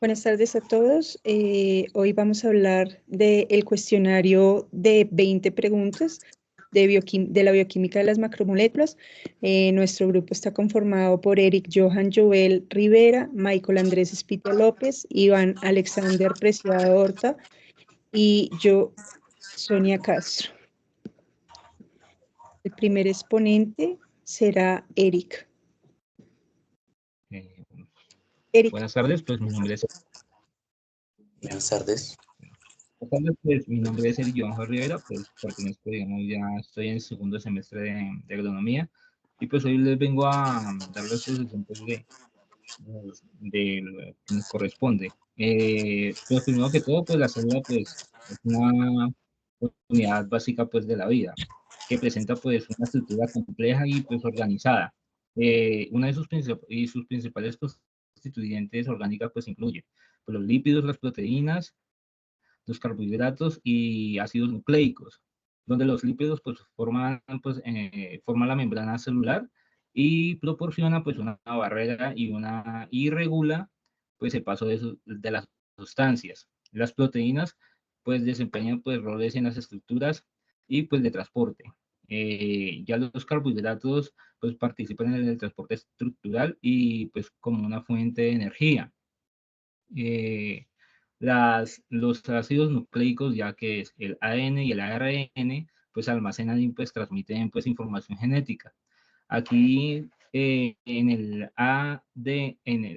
Buenas tardes a todos. Hoy vamos a hablar del cuestionario de 20 preguntas de la bioquímica de las macromoléculas. Nuestro grupo está conformado por Eric Johan Joel Rivera, Michael Andrés Espita López, Iván Alexander Preciado Horta y yo, Sonia Castro. El primer exponente será Eric. Eric. Buenas tardes, pues mi nombre es... Buenas tardes. Pues mi nombre es Eric Johan Rivera, pues pertenezco, digamos, ya estoy en el segundo semestre de agronomía y pues hoy les vengo a dar la exposición pues, de lo que nos corresponde. Pues primero que todo, pues la célula pues es una unidad básica pues de la vida que presenta pues una estructura compleja y pues organizada. Una de sus principales constituyentes orgánicas pues incluye pues, los lípidos, las proteínas, los carbohidratos y ácidos nucleicos, donde los lípidos pues forman la membrana celular y proporciona pues una barrera y regula pues el paso de las sustancias. Las proteínas pues desempeñan pues roles en las estructuras y pues de transporte. Ya los carbohidratos pues participan en el transporte estructural y pues como una fuente de energía. Los ácidos nucleicos, ya que es el ADN y el ARN, pues almacenan y pues transmiten pues información genética. Aquí en el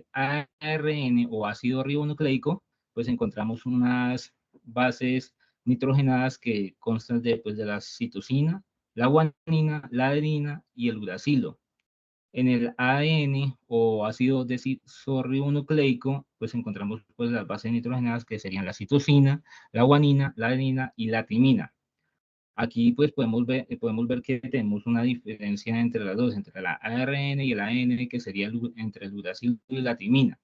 ARN o ácido ribonucleico, pues encontramos unas bases nitrogenadas que constan de la citosina, la guanina, la adenina y el uracilo. En el ADN o ácido desoxirribonucleico, pues encontramos pues, las bases nitrogenadas que serían la citosina, la guanina, la adenina y la timina. Aquí pues podemos ver que tenemos una diferencia entre las dos, entre la ARN y el ADN, que sería entre el uracilo y la timina.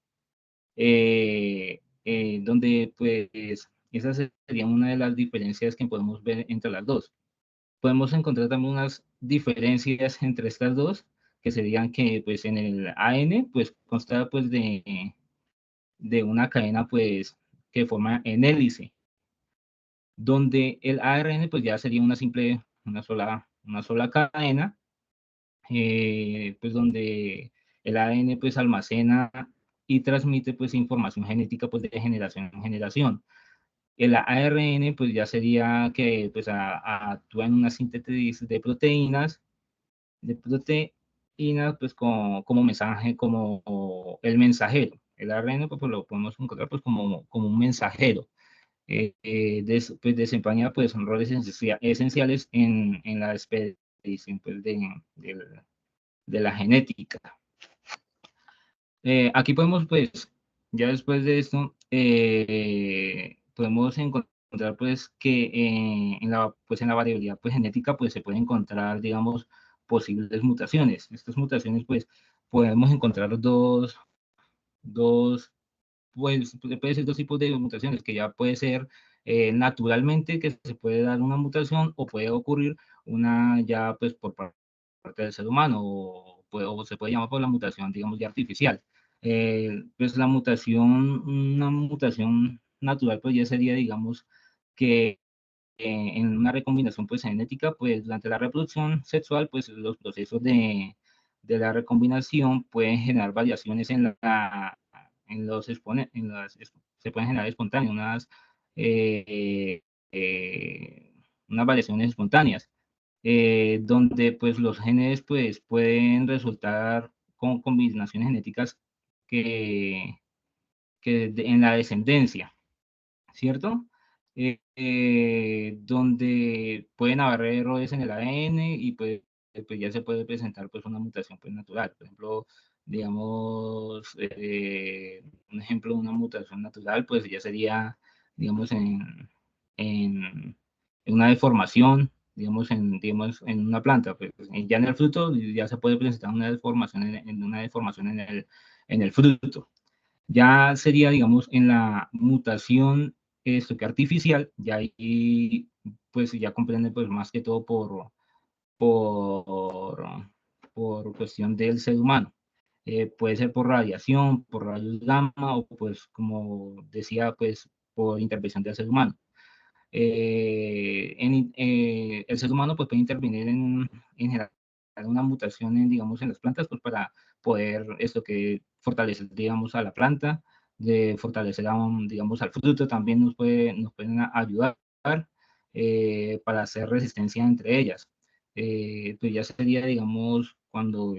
Donde pues esa sería una de las diferencias que podemos ver entre las dos. Podemos encontrar también unas diferencias entre estas dos, que serían que pues en el AN pues consta pues de una cadena pues que forma en hélice, donde el ARN pues ya sería una sola cadena, pues donde el ADN pues almacena y transmite pues información genética pues de generación en generación. El ARN pues ya sería que pues actúa en una síntesis de proteínas pues como mensaje, como el mensajero. El ARN pues, lo podemos encontrar pues como un mensajero. Pues desempeña pues roles esenciales en la expedición pues, de la genética. Aquí podemos pues, ya después de esto, podemos encontrar pues que en la variabilidad pues, genética pues se pueden encontrar, digamos, posibles mutaciones. Estas mutaciones pues podemos encontrar pues puede ser dos tipos de mutaciones, que ya puede ser naturalmente que se puede dar una mutación o puede ocurrir una ya pues por parte del ser humano o se puede llamar por la mutación, digamos, ya artificial. Pues una mutación natural pues ya sería, digamos, que en una recombinación pues genética, pues durante la reproducción sexual, pues los procesos de la recombinación pueden generar variaciones se pueden generar espontáneas, eh, unas variaciones espontáneas, donde pues los genes pues pueden resultar con combinaciones genéticas que, en la descendencia, ¿cierto? Donde pueden haber errores en el ADN y pues ya se puede presentar pues una mutación pues natural. Por ejemplo, digamos, un ejemplo de una mutación natural pues ya sería, digamos, en, en una deformación, digamos, en una planta. Pues, ya en el fruto ya se puede presentar una deformación en el fruto. Ya sería, digamos, en la mutación que artificial, ya ahí pues ya comprende pues más que todo por cuestión del ser humano. Puede ser por radiación, por rayos gamma o pues como decía, pues por intervención del ser humano. El ser humano pues puede intervenir en generar una mutación en, digamos, en las plantas pues para poder esto que fortalecer, digamos, a la planta, de fortalecer a digamos, al fruto también nos pueden ayudar para hacer resistencia entre ellas. Pues ya sería, digamos, cuando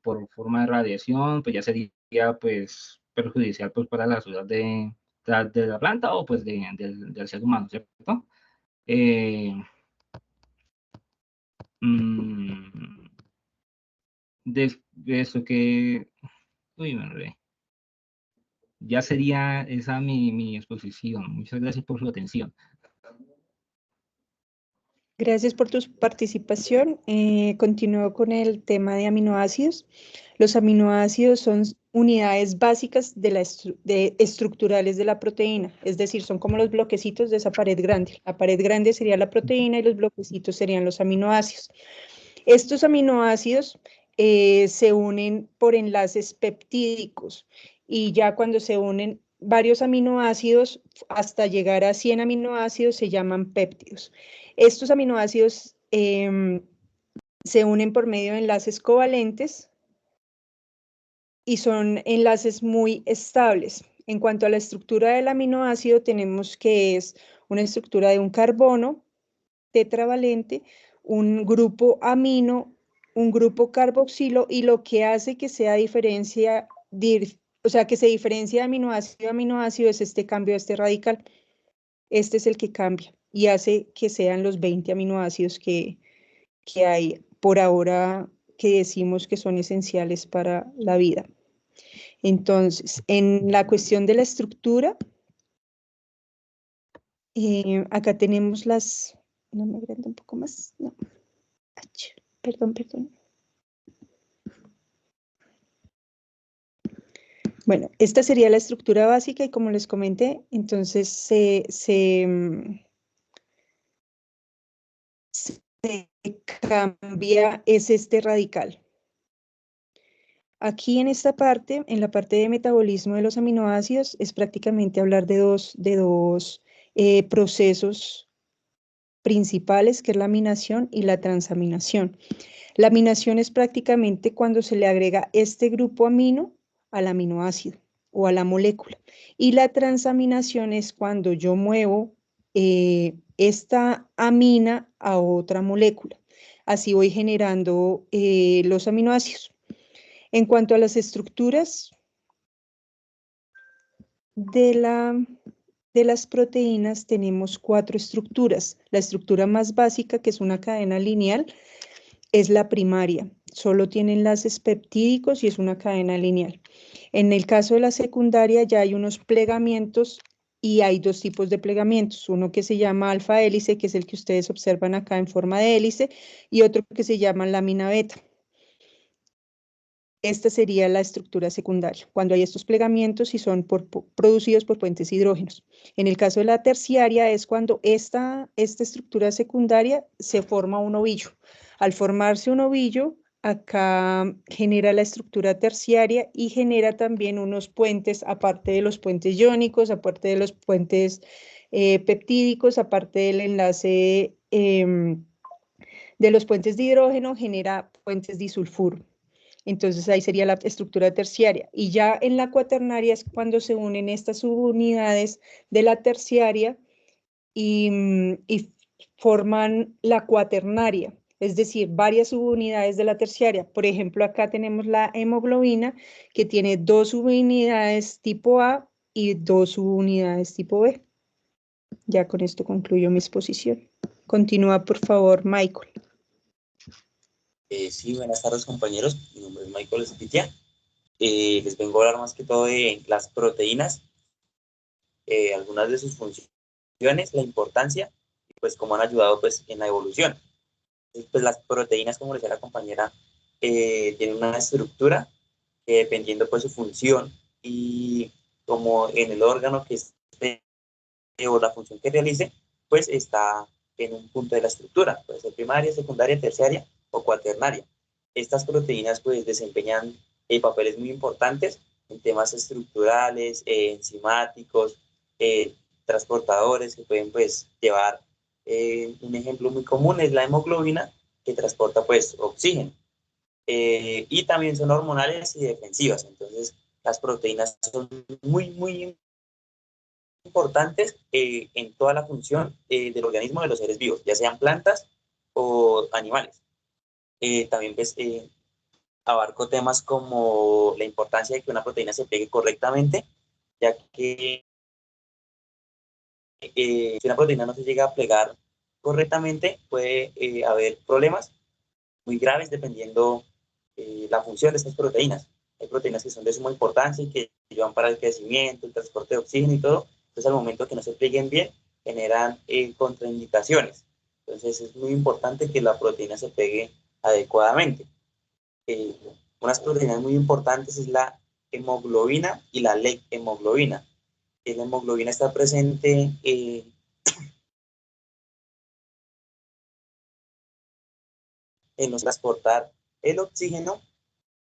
por forma de radiación, pues ya sería pues perjudicial pues para la salud de la planta o pues del ser humano, ¿cierto? Eh, mm, de eso que, uy, me enredé. Ya sería esa mi exposición. Muchas gracias por su atención. Gracias por tu participación. Continúo con el tema de aminoácidos. Los aminoácidos son unidades básicas estructurales de la proteína, es decir, son como los bloquecitos de esa pared grande. La pared grande sería la proteína y los bloquecitos serían los aminoácidos. Estos aminoácidos se unen por enlaces peptídicos y ya cuando se unen varios aminoácidos hasta llegar a 100 aminoácidos se llaman péptidos. Estos aminoácidos se unen por medio de enlaces covalentes y son enlaces muy estables. En cuanto a la estructura del aminoácido, tenemos que es una estructura de un carbono tetravalente, un grupo amino, un grupo carboxilo, y lo que hace que sea diferencia, o sea, que se diferencia de aminoácido a aminoácido es este cambio de este radical. Este es el que cambia y hace que sean los 20 aminoácidos que hay por ahora que decimos que son esenciales para la vida. Entonces, en la cuestión de la estructura, acá tenemos las, no me agranda un poco más, no, perdón. Bueno, esta sería la estructura básica y como les comenté, entonces se cambia, es este radical. Aquí en esta parte, en la parte de metabolismo de los aminoácidos, es prácticamente hablar de dos procesos principales, que es la aminación y la transaminación. La aminación es prácticamente cuando se le agrega este grupo amino al aminoácido o a la molécula. Y la transaminación es cuando yo muevo esta amina a otra molécula. Así voy generando los aminoácidos. En cuanto a las estructuras de las proteínas, tenemos 4 estructuras. La estructura más básica, que es una cadena lineal, es la primaria. Solo tiene enlaces peptídicos y es una cadena lineal. En el caso de la secundaria ya hay unos plegamientos y hay 2 tipos de plegamientos. Uno que se llama alfa hélice, que es el que ustedes observan acá en forma de hélice, y otro que se llama lámina beta. Esta sería la estructura secundaria, cuando hay estos plegamientos y son producidos por puentes hidrógenos. En el caso de la terciaria es cuando esta estructura secundaria se forma un ovillo. Al formarse un ovillo, acá genera la estructura terciaria y genera también unos puentes, aparte de los puentes iónicos, aparte de los puentes peptídicos, aparte del enlace de los puentes de hidrógeno, genera puentes disulfuro. Entonces ahí sería la estructura terciaria. Y ya en la cuaternaria es cuando se unen estas subunidades de la terciaria y forman la cuaternaria, es decir, varias subunidades de la terciaria. Por ejemplo, acá tenemos la hemoglobina, que tiene 2 subunidades tipo A y 2 subunidades tipo B. Ya con esto concluyo mi exposición. Continúa, por favor, Michael. Sí, buenas tardes, compañeros. Mi nombre es Michael Spitia. Les vengo a hablar más que todo de las proteínas, algunas de sus funciones, la importancia y pues cómo han ayudado pues en la evolución. Entonces, pues las proteínas, como decía la compañera, tienen una estructura que dependiendo pues su función y como en el órgano que esté o la función que realice, pues está en un punto de la estructura, puede ser primaria, secundaria, terciaria o cuaternaria. Estas proteínas pues desempeñan papeles muy importantes en temas estructurales, enzimáticos, transportadores que pueden pues llevar, un ejemplo muy común es la hemoglobina, que transporta pues oxígeno. Y también son hormonales y defensivas. Entonces, las proteínas son muy importantes en toda la función del organismo de los seres vivos, ya sean plantas o animales. También pues, abarco temas como la importancia de que una proteína se pegue correctamente, ya que si una proteína no se llega a plegar correctamente, puede haber problemas muy graves dependiendo la función de estas proteínas. Hay proteínas que son de suma importancia y que ayudan para el crecimiento, el transporte de oxígeno y todo. Entonces, al momento que no se pleguen bien, generan contraindicaciones. Entonces, es muy importante que la proteína se pegue adecuadamente. Unas proteínas muy importantes es la hemoglobina y la hemoglobina. La hemoglobina está presente en los transportar el oxígeno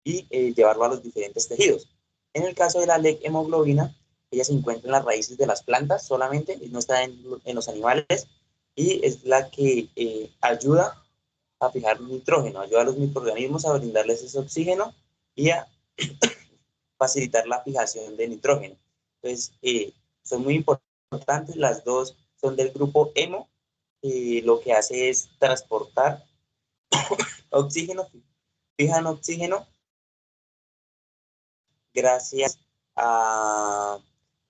y llevarlo a los diferentes tejidos. En el caso de la hemoglobina, ella se encuentra en las raíces de las plantas solamente, no está en los animales, y es la que ayuda a fijar nitrógeno, ayuda a los microorganismos a brindarles ese oxígeno y a facilitar la fijación de nitrógeno. Entonces, son muy importantes, las dos son del grupo hemo, lo que hace es transportar oxígeno, fijan oxígeno gracias a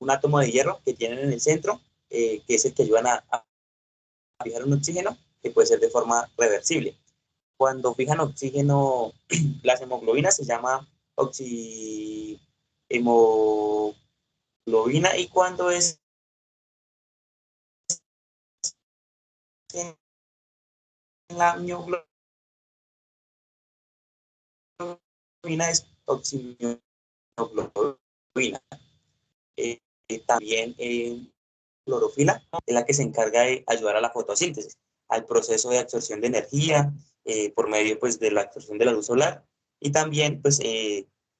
un átomo de hierro que tienen en el centro, que es el que ayudan a fijar un oxígeno, que puede ser de forma reversible. Cuando fijan oxígeno, las hemoglobinas se llama oxihemoglobina, y cuando es en la mioglobina es oximioglobina. También clorofila es la que se encarga de ayudar a la fotosíntesis, al proceso de absorción de energía por medio pues, de la absorción de la luz solar, y también pues,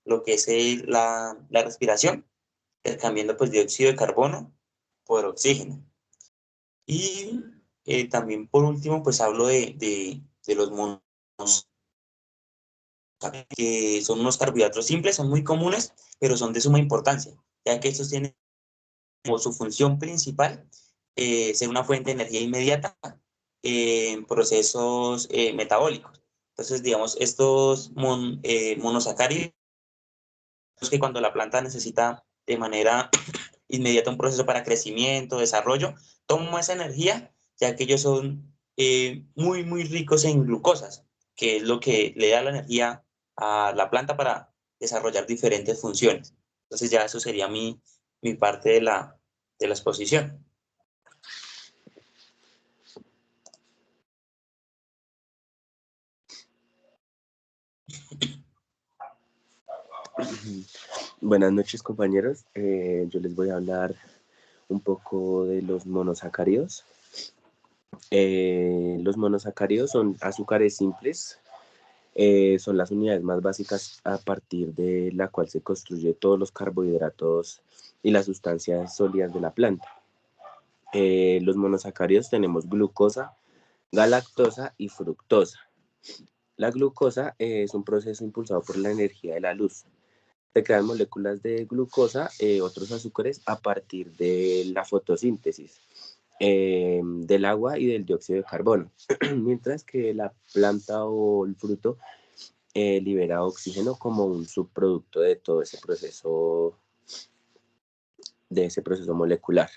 lo que es la respiración, cambiando pues, dióxido de carbono por oxígeno. Y también por último pues hablo de los monos, que son unos carbohidratos simples, son muy comunes, pero son de suma importancia, ya que estos tienen como su función principal ser una fuente de energía inmediata en procesos metabólicos. Entonces, digamos, estos monosacáridos, que cuando la planta necesita de manera inmediata un proceso para crecimiento, desarrollo, toman esa energía, ya que ellos son muy ricos en glucosas, que es lo que le da la energía a la planta para desarrollar diferentes funciones. Entonces ya eso sería mi parte de la exposición. Buenas noches, compañeros. Yo les voy a hablar un poco de los monosacáridos. Los monosacáridos son azúcares simples. Son las unidades más básicas a partir de la cual se construye todos los carbohidratos y las sustancias sólidas de la planta. Los monosacáridos tenemos glucosa, galactosa y fructosa. La glucosa es un proceso impulsado por la energía de la luz. Se crean moléculas de glucosa, otros azúcares, a partir de la fotosíntesis del agua y del dióxido de carbono, mientras que la planta o el fruto libera oxígeno como un subproducto de todo ese proceso molecular.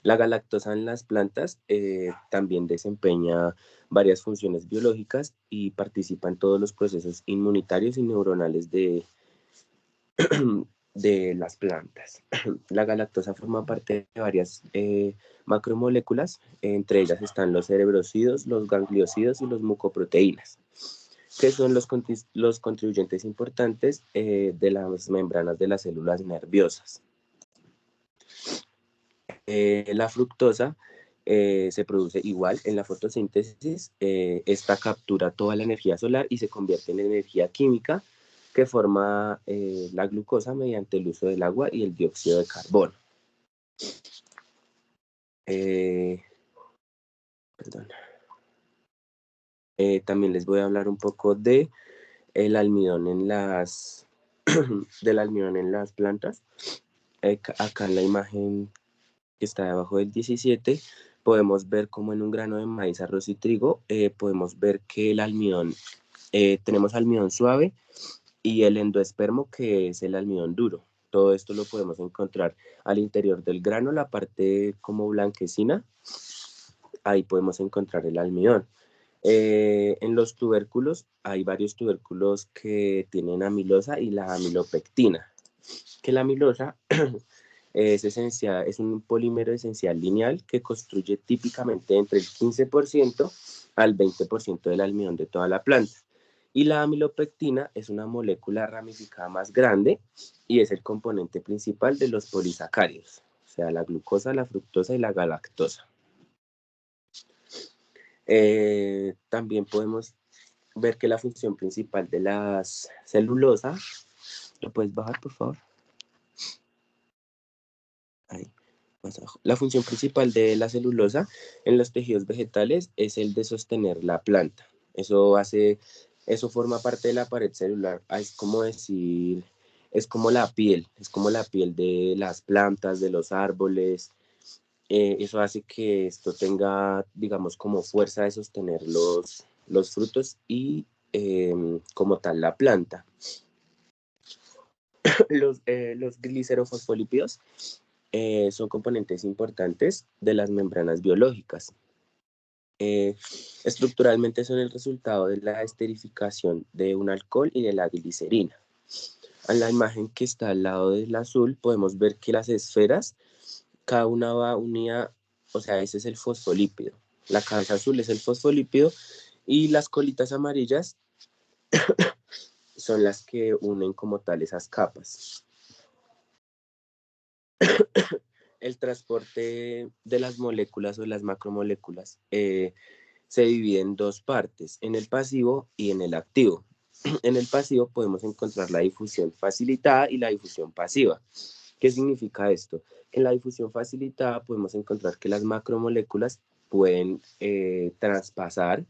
La galactosa en las plantas también desempeña varias funciones biológicas y participa en todos los procesos inmunitarios y neuronales de las plantas. La galactosa forma parte de varias macromoléculas, entre ellas están los cerebrocidos, los gangliosidos y los mucoproteínas, que son los contribuyentes importantes de las membranas de las células nerviosas. La fructosa se produce igual en la fotosíntesis. Esta captura toda la energía solar y se convierte en energía química, que forma la glucosa mediante el uso del agua y el dióxido de carbono. También les voy a hablar un poco de el almidón en las del almidón en las plantas. Acá en la imagen que está debajo del 17 podemos ver como en un grano de maíz, arroz y trigo podemos ver que el almidón, tenemos almidón suave y el endoespermo, que es el almidón duro. Todo esto lo podemos encontrar al interior del grano, la parte como blanquecina, ahí podemos encontrar el almidón. En los tubérculos hay varios tubérculos que tienen amilosa y la amilopectina, que la amilosa es esencial, es un polímero esencial lineal que construye típicamente entre el 15% al 20% del almidón de toda la planta. Y la amilopectina es una molécula ramificada más grande y es el componente principal de los polisacáridos, o sea, la glucosa, la fructosa y la galactosa. También podemos ver que la función principal de la celulosa, ¿lo puedes bajar, por favor? Ahí, más abajo. La función principal de la celulosa en los tejidos vegetales es el de sostener la planta. Eso forma parte de la pared celular. Es como decir, es como la piel de las plantas, de los árboles. Eso hace que esto tenga, digamos, como fuerza de sostener los frutos y como tal la planta. Los glicerofosfolípidos son componentes importantes de las membranas biológicas. Estructuralmente son el resultado de la esterificación de un alcohol y de la glicerina. En la imagen que está al lado del azul podemos ver que las esferas, cada una va unida, o sea, ese es el fosfolípido. La cabeza azul es el fosfolípido y las colitas amarillas son las que unen como tal esas capas. El transporte de las moléculas o las macromoléculas se divide en dos partes, en el pasivo y en el activo. En el pasivo podemos encontrar la difusión facilitada y la difusión pasiva. ¿Qué significa esto? En la difusión facilitada podemos encontrar que las macromoléculas pueden traspasar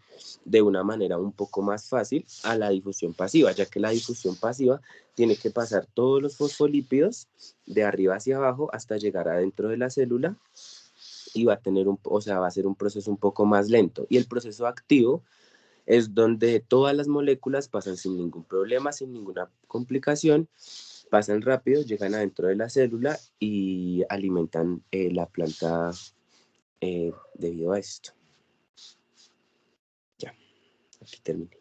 de una manera un poco más fácil a la difusión pasiva, ya que la difusión pasiva tiene que pasar todos los fosfolípidos de arriba hacia abajo hasta llegar adentro de la célula y va a ser un proceso un poco más lento. Y el proceso activo es donde todas las moléculas pasan sin ningún problema, sin ninguna complicación, pasan rápido, llegan adentro de la célula y alimentan la planta debido a esto. Ya, aquí terminé.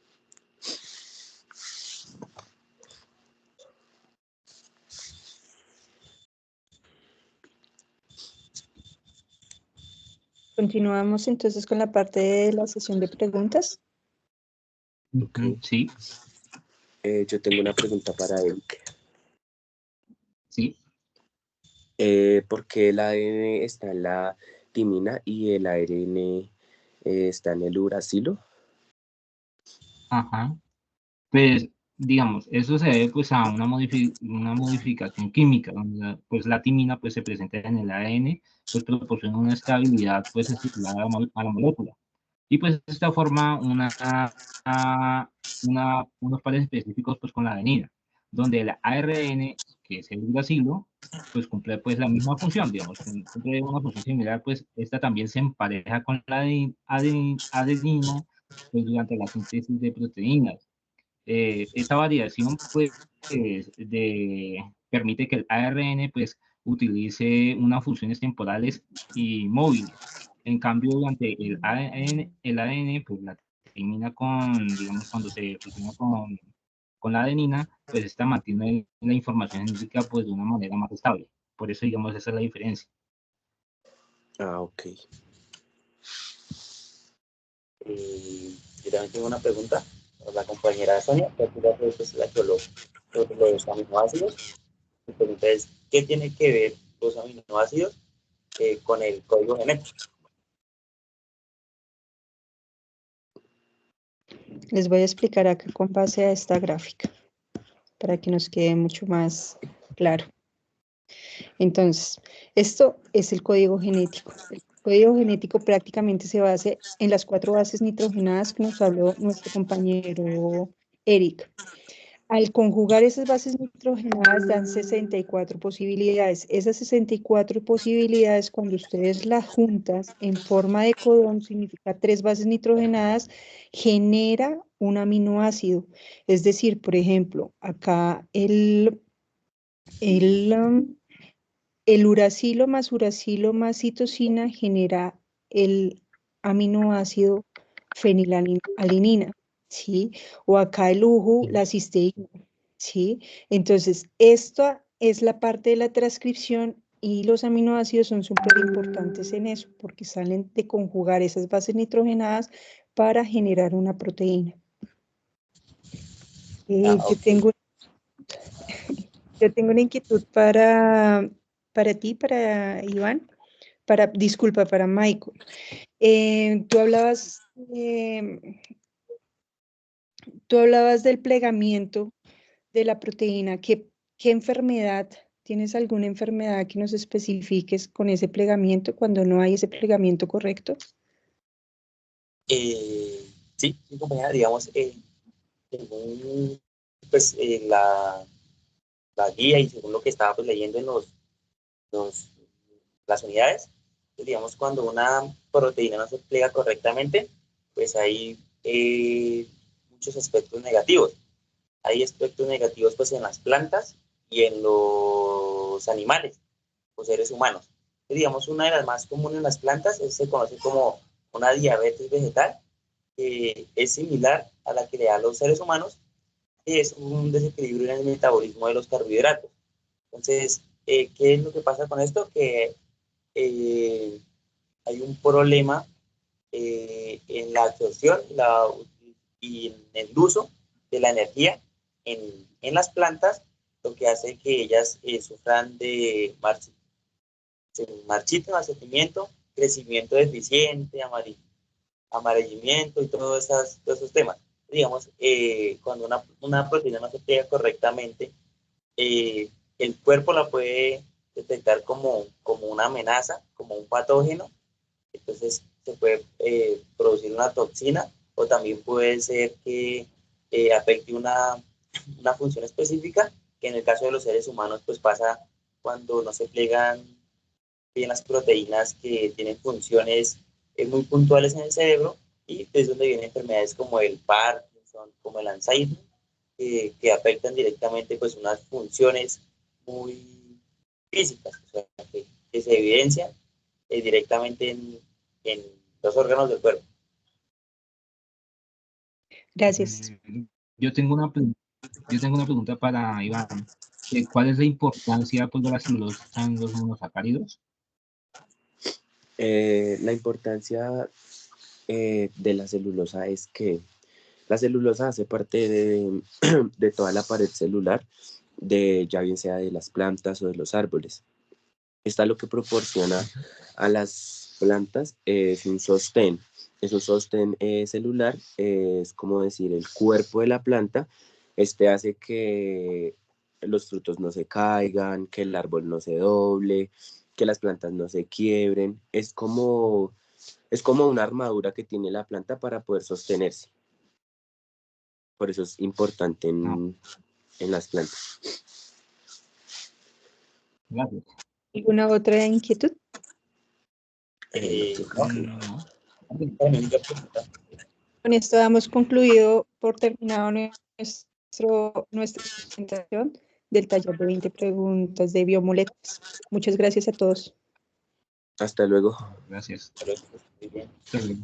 Continuamos entonces con la parte de la sesión de preguntas. Okay. Sí. Yo tengo una pregunta para Eric. Sí. ¿Por qué el ADN está en la timina y el ARN está en el uracilo? Ajá. Pues, digamos, eso se debe pues a una modificación química, donde pues la timina pues se presenta en el ADN, pues proporciona una estabilidad pues estructural a la molécula. Y pues esta forma unos pares específicos pues con la adenina, donde el ARN, que es el uracilo, pues cumple pues la misma función, digamos, cumple una función similar, pues esta también se empareja con la adenina pues durante la síntesis de proteínas. Esta variación pues permite que el ARN pues utilice unas funciones temporales y móviles. En cambio, durante el ADN pues la timina digamos, cuando se fusiona con la adenina, pues esta mantiene la información genética pues de una manera más estable. Por eso, digamos, esa es la diferencia. Ah, ok. Yo también tengo una pregunta para la compañera Sonia, que aquí pues, la que sobre los aminoácidos. Mi pregunta es, ¿qué tiene que ver los aminoácidos con el código genético? Les voy a explicar acá con base a esta gráfica. para que nos quede mucho más claro. Entonces, esto es el código genético. El código genético prácticamente se basa en las 4 bases nitrogenadas que nos habló nuestro compañero Eric. Al conjugar esas bases nitrogenadas dan 64 posibilidades. Esas 64 posibilidades, cuando ustedes las juntas en forma de codón, significa 3 bases nitrogenadas, genera un aminoácido. Es decir, por ejemplo, acá el uracilo más citosina genera el aminoácido fenilalanina, ¿sí? O acá el UJU, la cisteína, ¿sí? Entonces, esta es la parte de la transcripción y los aminoácidos son súper importantes en eso, porque salen de conjugar esas bases nitrogenadas para generar una proteína. Okay. Yo tengo una inquietud para ti, para Iván, disculpa, para Michael. Tú hablabas del plegamiento de la proteína. ¿Qué enfermedad? ¿Tienes alguna enfermedad que nos especifiques con ese plegamiento cuando no hay ese plegamiento correcto? Sí, compañera, digamos, según pues, la guía y según lo que estaba pues, leyendo en las unidades, pues, digamos, cuando una proteína no se pliega correctamente, pues hay muchos aspectos negativos. Hay aspectos negativos pues, en las plantas y en los animales o seres humanos. Y, digamos, una de las más comunes en las plantas se conoce como una diabetes vegetal, que es similar a la que le da a los seres humanos, que es un desequilibrio en el metabolismo de los carbohidratos. Entonces, ¿qué es lo que pasa con esto? Que hay un problema en la absorción y en el uso de la energía en las plantas, lo que hace que ellas sufran de marchito, marchitamiento, crecimiento deficiente, amarillamiento y todos esos temas. Digamos, cuando una proteína no se pega correctamente, el cuerpo la puede detectar como una amenaza, como un patógeno, entonces se puede producir una toxina o también puede ser que afecte una función específica, que en el caso de los seres humanos pues pasa cuando no se plegan bien las proteínas que tienen funciones muy puntuales en el cerebro, y es donde vienen enfermedades como el Parkinson, como el Alzheimer, que afectan directamente pues unas funciones muy físicas, o sea, que se evidencian directamente en los órganos del cuerpo. Gracias. Yo tengo una pregunta para Iván. ¿Cuál es la importancia pues, de la celulosa en los monosacáridos? La importancia de la celulosa es que la celulosa hace parte de toda la pared celular, ya bien sea de las plantas o de los árboles. Esta lo que proporciona a las plantas es un sostén. Es un sostén celular, es como decir el cuerpo de la planta. Este hace que los frutos no se caigan, que el árbol no se doble, que las plantas no se quiebren. Es como una armadura que tiene la planta para poder sostenerse. Por eso es importante en las plantas. Gracias. ¿Alguna otra inquietud? No. Con esto damos concluido por terminado nuestra presentación del taller de 20 preguntas de biomoléculas. Muchas gracias a todos. Hasta luego. Gracias. Pero, muy bien. Hasta luego.